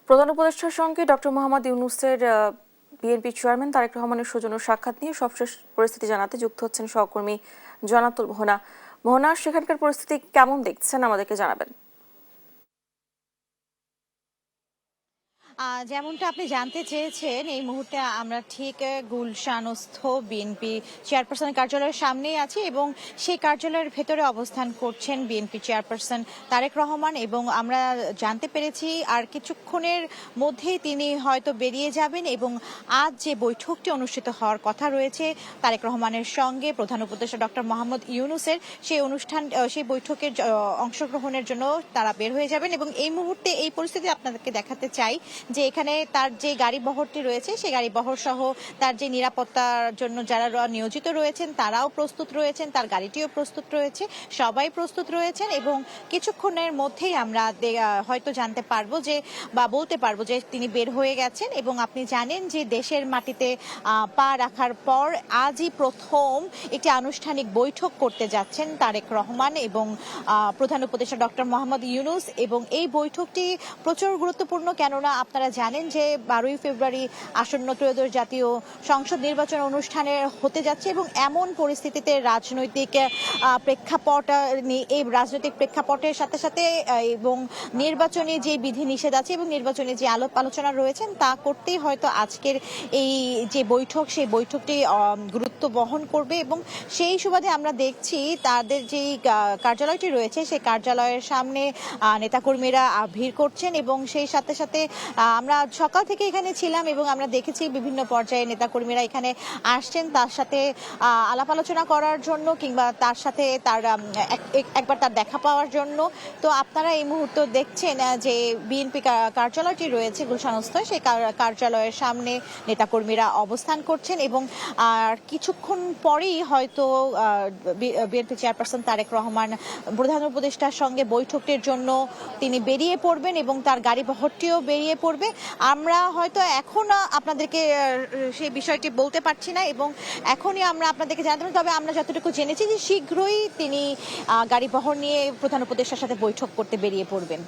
প্রধান উপদেষ্টার সঙ্গে ডক্টর মোহাম্মদ ইউনূসের বিএনপি চেয়ারম্যান তারেক রহমানের সৌজন্য সাক্ষাৎ নিয়ে সবশেষ পরিস্থিতি জানাতে যুক্ত হচ্ছেন সহকর্মী জনাতুল মোহনা। মোহনা, সেখানকার পরিস্থিতি কেমন দেখছেন আমাদেরকে জানাবেন। যেমনটা আপনি জানতে চেয়েছেন, এই মুহূর্তে আমরা ঠিক গুলশানস্থ বিএনপি চেয়ারপারসনের কার্যালয়ের সামনেই আছি এবং সেই কার্যালয়ের ভেতরে অবস্থান করছেন বিএনপি চেয়ারপারসন তারেক রহমান এবং আমরা জানতে পেরেছি আর কিছুক্ষণের মধ্যেই তিনি হয়তো বেরিয়ে যাবেন এবং আজ যে বৈঠকটি অনুষ্ঠিত হওয়ার কথা রয়েছে তারেক রহমানের সঙ্গে প্রধান উপদেষ্টা ডক্টর মোহাম্মদ ইউনূসের, সেই বৈঠকের অংশগ্রহণের জন্য তারা বের হয়ে যাবেন এবং এই মুহূর্তে এই পরিস্থিতি আপনাদেরকে দেখাতে চাই যে এখানে তার যে গাড়ি বহরটি রয়েছে সেই গাড়ি বহর সহ তার যে নিরাপত্তার জন্য যারা নিয়োজিত রয়েছেন তারাও প্রস্তুত রয়েছেন, তার গাড়িটিও প্রস্তুত রয়েছে, সবাই প্রস্তুত রয়েছেন এবং কিছুক্ষণের মধ্যেই আমরা হয়তো জানতে পারবো যে বা বলতে পারবো যে তিনি বের হয়ে গেছেন। এবং আপনি জানেন যে দেশের মাটিতে পা রাখার পর আজই প্রথম একটি আনুষ্ঠানিক বৈঠক করতে যাচ্ছেন তারেক রহমান এবং প্রধান উপদেষ্টা ডক্টর মোহাম্মদ ইউনূস এবং এই বৈঠকটি প্রচুর গুরুত্বপূর্ণ। কেননা আপনারা জানেন যে 12ই ফেব্রুয়ারি আসন্ন ত্রয়োদশ জাতীয় সংসদ নির্বাচন অনুষ্ঠানে হতে যাচ্ছে এবং এমন পরিস্থিতিতে রাজনৈতিক প্রেক্ষাপটের সাথে সাথে এবং নির্বাচনী যে বিধিনিষেধ আছে এবং নির্বাচনী যে আলাপ আলোচনা রয়েছেন তা করতেই হয়তো আজকের এই যে বৈঠক সেই বৈঠকটি গুরুত্ব বহন করবে এবং সেই সুবাদে আমরা দেখছি তাদের যে কার্যালয়টি রয়েছে সেই কার্যালয়ের সামনে নেতাকর্মীরা ভিড় করছেন এবং সেই সাথে সাথে আমরা সকাল থেকে এখানে ছিলাম এবং আমরা দেখেছি বিভিন্ন পর্যায়ে নেতাকর্মীরা এখানে আসছেন তার সাথে আলাপ আলোচনা করার জন্য কিংবা তার সাথে তার একবার তার দেখা পাওয়ার জন্য। তো আপনারা এই মুহূর্তে দেখছেন যে বিএনপি কার্যালয়টি রয়েছে গুলশানস্থ, সেই কার্যালয়ের সামনে নেতাকর্মীরা অবস্থান করছেন এবং কিছুক্ষণ পরেই হয়তো বিএনপি চেয়ারপারসন তারেক রহমান প্রধান উপদেষ্টার সঙ্গে বৈঠকটির জন্য তিনি বেরিয়ে পড়বেন এবং তার গাড়ি বহরটিও বেরিয়ে পড়বে। আমরা হয়তো এখন আপনাদেরকে সেই বিষয়টি বলতে পারছি না এবং এখনই আমরা আপনাদেরকে জানাতে, তবে আমরা যতটুকু জেনেছি যে শীঘ্রই তিনি গাড়ি বহর নিয়ে প্রধান উপদেষ্টার সাথে বৈঠক করতে বেরিয়ে পড়বেন।